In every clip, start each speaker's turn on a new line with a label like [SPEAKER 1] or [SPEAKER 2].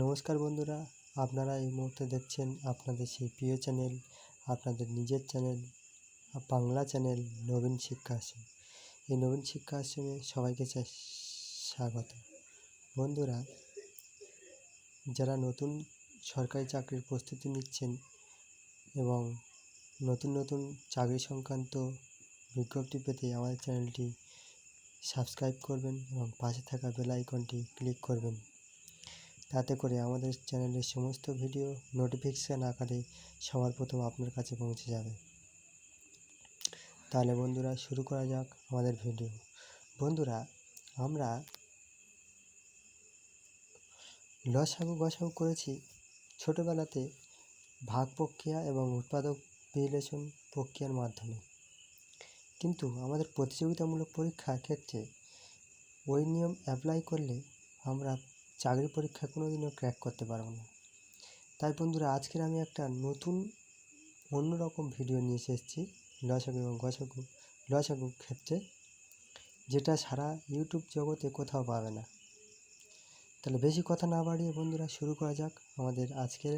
[SPEAKER 1] নমস্কার বন্ধুরা, আপনারা এই মুহূর্তে দেখছেন আপনাদের সেই প্রিয় চ্যানেল, আপনাদের নিজের চ্যানেল, বাংলা চ্যানেল নবীন শিক্ষা আশ্রম। এই নবীন শিক্ষা আশ্রমে সবাইকে স্বাগত। বন্ধুরা, যারা নতুন সরকারি চাকরির প্রস্তুতি নিচ্ছেন এবং নতুন নতুন চাকরি সংক্রান্ত বিজ্ঞপ্তি পেতে আমাদের চ্যানেলটি সাবস্ক্রাইব করবেন এবং পাশে থাকা বেল আইকনটি ক্লিক করবেন। তাতে করে আমাদের চ্যানেলের সমস্ত ভিডিও নোটিফিকেশান আকারে সবার প্রথম আপনার কাছে পৌঁছে যাবে। তাহলে বন্ধুরা, শুরু করা যাক আমাদের ভিডিও। বন্ধুরা, আমরা লসাগু গসাগু করেছি ছোটোবেলাতে ভাগ প্রক্রিয়া এবং উৎপাদক বিশ্লেষণ প্রক্রিয়ার মাধ্যমে, কিন্তু আমাদের প্রতিযোগিতামূলক পরীক্ষার ক্ষেত্রে ওই নিয়ম অ্যাপ্লাই করলে আমরা চাকরি পরীক্ষা কোনোদিনও ক্র্যাক করতে পারবো না। তাই বন্ধুরা, আজকের আমি একটা নতুন অন্যরকম ভিডিও নিয়ে এসেছি লসাগু এবং লসাগুর ক্ষেত্রে, যেটা সারা ইউটিউব জগতে কোথাও পাবে না। তাহলে বেশি কথা না বাড়িয়ে বন্ধুরা, শুরু করা যাক আমাদের আজকের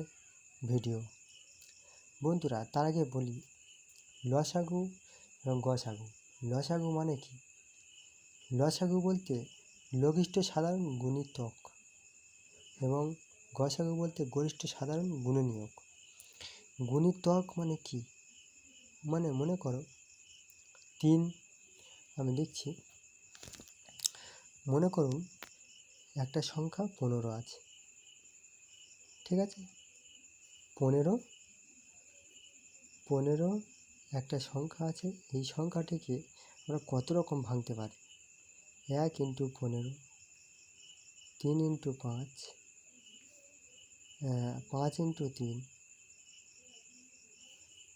[SPEAKER 1] ভিডিও। বন্ধুরা, তার আগে বলি লসাগু এবং গসাগু। লসাগু মানে কি? লসাগু বলতে লঘিষ্ঠ সাধারণ গুণিতক এবং গসাগু বলতে গরিষ্ঠ সাধারণ গুণনীয়ক। গুণিতক মানে কি? মানে মনে করো 3, আমি লিখছি, মনে করুন একটা সংখ্যা 15 আছে, ঠিক আছে? 15 একটা সংখ্যা আছে। এই সংখ্যাটিকে আমরা কত রকম ভাঙতে পারি? 1 × 15, 3 × 5, 5 × 3,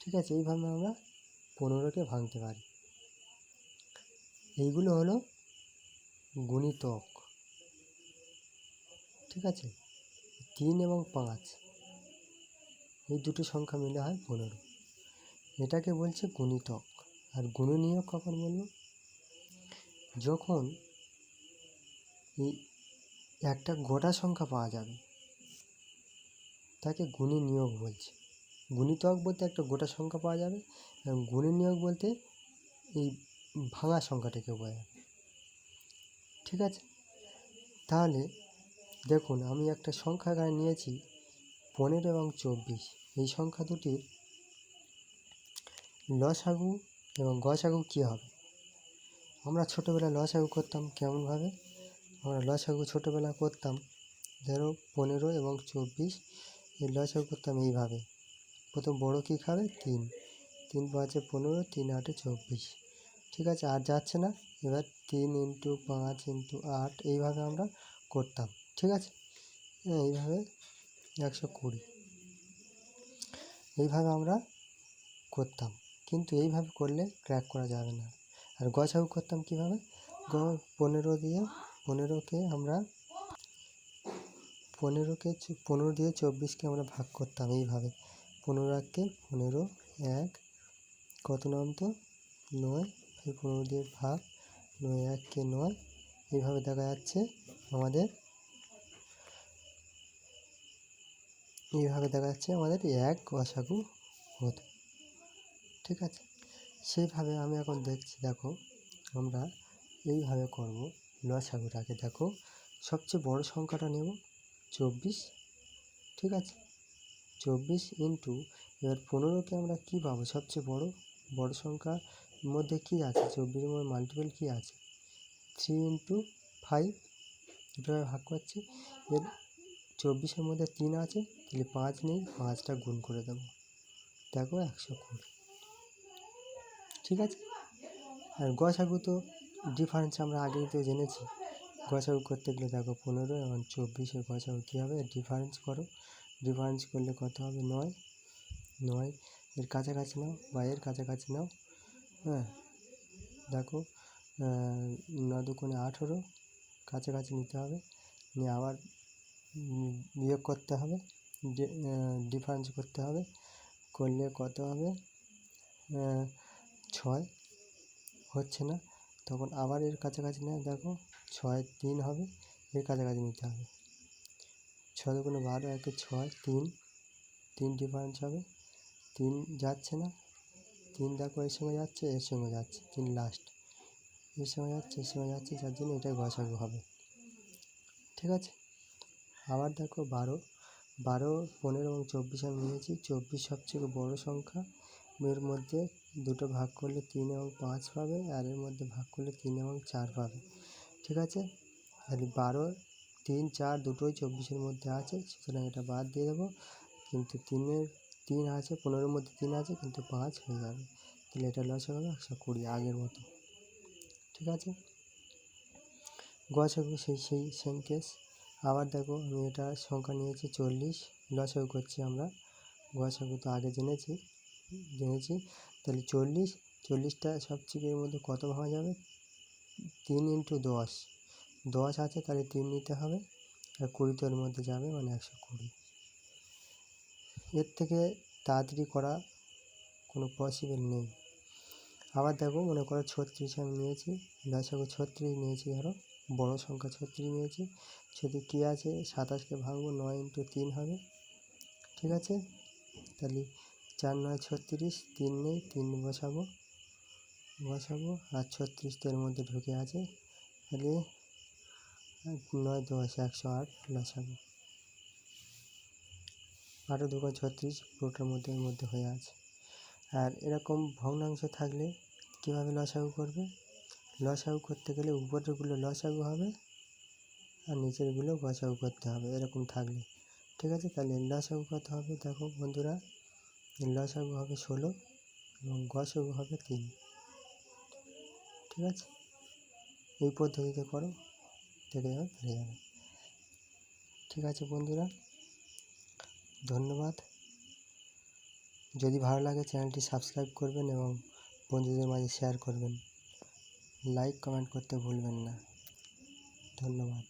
[SPEAKER 1] ঠিক আছে? এইভাবে আমরা 15কে ভাঙতে পারি। এইগুলো হলো গুণিতক, ঠিক আছে? 3 এবং 5 এই দুটো সংখ্যা মিলে হয় 15। এটাকে বলছে গুণিতক। আর গুণনীয়ক কখন বলবো? যখন এই একটা গোটা সংখ্যা পাওয়া যাবে তাকে গুণনীয়ক বলছে। গুণিতক বলতে একটা গোটা সংখ্যা পাওয়া যাবে, এবং গুণনীয়ক বলতে এই ভাঙা সংখ্যাটাকে বোঝায়, ঠিক আছে? তাহলে দেখুন, আমি একটা সংখ্যা এখানে নিয়েছি 15 এবং 24। এই সংখ্যা দুটির লসাগু এবং গসাগু কী হবে? আমরা ছোটোবেলায় লসাগু করতাম কেমনভাবে? আমরা লসাগু ছোটোবেলা করতাম, ধরো 15 এবং 24, এই লসাগু করতাম এইভাবে। প্রথম বড় কী খাবে? 3, 3 × 5 = 15, 3 × 8 = 24, ঠিক আছে? আর যাচ্ছে না। এবার 3 × 5 × 8 এইভাবে আমরা করতাম, ঠিক আছে? এইভাবে 120, এইভাবে আমরা করতাম। কিন্তু এইভাবে করলে ক্র্যাক করা যাবে না। আর গসাগু করতাম কীভাবে? 15 দিয়ে 15কে আমরা 15 দিয়ে 24কে আমরা ভাগ করতাম এইভাবে। 15 × 15, 1, কত নাম তো 9, ফের 15 দিয়ে ভাগ, 9 × 1 = 9। এইভাবে দেখা যাচ্ছে আমাদের, এক গসাগু হতো, ঠিক আছে? সেইভাবে আমি এখন দেখছি, দেখো আমরা এইভাবে করব লসাগুটাকে। দেখো, সবচেয়ে বড় সংখ্যাটা নেব 24, ঠিক আছে? 24 ইন্টু, এবার 15কে আমরা কী পাবো? সবচেয়ে বড় সংখ্যার মধ্যে কী আছে? 24-এর মধ্যে মাল্টিপল কী আছে? 3 × 5, এভাবে ভাগ করছি। এর 24-এর মধ্যে 3 আছে, তাহলে 5 নেই, 5টা গুণ করে দেবো, দেখো 120, ঠিক আছে? আর গসাগু তো ডিফারেন্স আমরা আগেই তো জেনেছি। গসাগু করতে গেলে দেখো 15 এবং 24-এর গসাগু কী হবে? ডিফারেন্স করো, ডিফারেন্স করলে কত হবে? 9, 9 এর কাছাকাছি নাও বা এর কাছাকাছি নাও, হ্যাঁ? দেখো 9 × 2 = 18, কাছাকাছি নিতে হবে, নিয়ে আবার বিয়োগ করতে হবে, ডিফারেন্স করতে হবে, করলে কত হবে? 6 হচ্ছে না, তখন আবার এর কাছাকাছি নেয়, দেখো 6 × 3 হবে, এর কাছাকাছি নিতে হবে, 6 দুগুণে 12, একে 6, 3 ডিফারেন্স হবে, 3 যাচ্ছে না, 3 দেখো এর সঙ্গে যাচ্ছে, এর সঙ্গে যাচ্ছে, 3 লাস্ট, এর সঙ্গে যাচ্ছে, এর সঙ্গে যাচ্ছে, যার জন্য এটা গসাগু হবে। ঠিক আছে। আবার দেখো 12, 15 এবং 24 আমি নিয়েছি। 24 সবচেয়ে বড় সংখ্যা, এর মধ্যে দুটো ভাগ করলে 3 এবং 5 পাবে, আর এর মধ্যে ভাগ করলে 3 এবং 4 পাবে। ঠিক আছে। তাহলে 12, 3, 4 দুটোই 24-এর মধ্যে আছে, সুতরাং এটা বাদ দিয়ে দেবো। কিন্তু 3 আছে, 15-এর মধ্যে 3 আছে, কিন্তু 5 হয়ে যাবে, তাহলে এটা লসাগু হবে 120 আগের মতো। ঠিক আছে। গসাগু সেই সেম কেস। আবার দেখো আমি এটা সংখ্যা নিয়েছি 40, লসাগু করছি আমরা, গসাগু তো আগে জেনেছি, তাহলে 40টা সবচেয়ে এর মধ্যে কত ভাঙা যাবে, 3 × 10, 10 আছে তাহলে 3 নিতে হবে, আর 20 তো এর মধ্যে যাবে, মানে 120। এর থেকে তাড়াতাড়ি করা কোনো পসিবল নেই। আবার দেখো মনে করো 36 আমি নিয়েছি, লসাগু 36 নিয়েছি, ধরো বড় সংখ্যা 36 নিয়েছি। যদি কী আছে, 27কে ভাঙবো, 9 × 3 হবে। ঠিক আছে। তাহলে 4 × 9 = 36, 3 নেই, 3 বসাবো, আর 36 তো এর মধ্যে ঢুকে আছে, তাহলে 9, 10, 108 লসাগু। 8 × 2 = 36, পুরোটার মধ্যে এর মধ্যে হয়ে আছে। আর এরকম ভগ্নাংশ থাকলে কীভাবে লসাগু করবে, লসাগু করতে গেলে উপরেরগুলো লসাগু হবে, আর নিচেরগুলো গসাগু করতে হবে, এরকম থাকলে। ঠিক আছে। তাহলে লসাগু কত হবে, দেখো বন্ধুরা, লসাগু হবে 16 এবং গসাগু হবে 3। ঠিক আছে। এই পদ্ধতিতে করো, দেখে যাবে, পেরে যাবে। ঠিক আছে বন্ধুরা, ধন্যবাদ। যদি ভালো লাগে চ্যানেলটি সাবস্ক্রাইব করবেন এবং বন্ধুদের মাঝে শেয়ার করবেন, লাইক কমেন্ট করতে ভুলবেন না। ধন্যবাদ।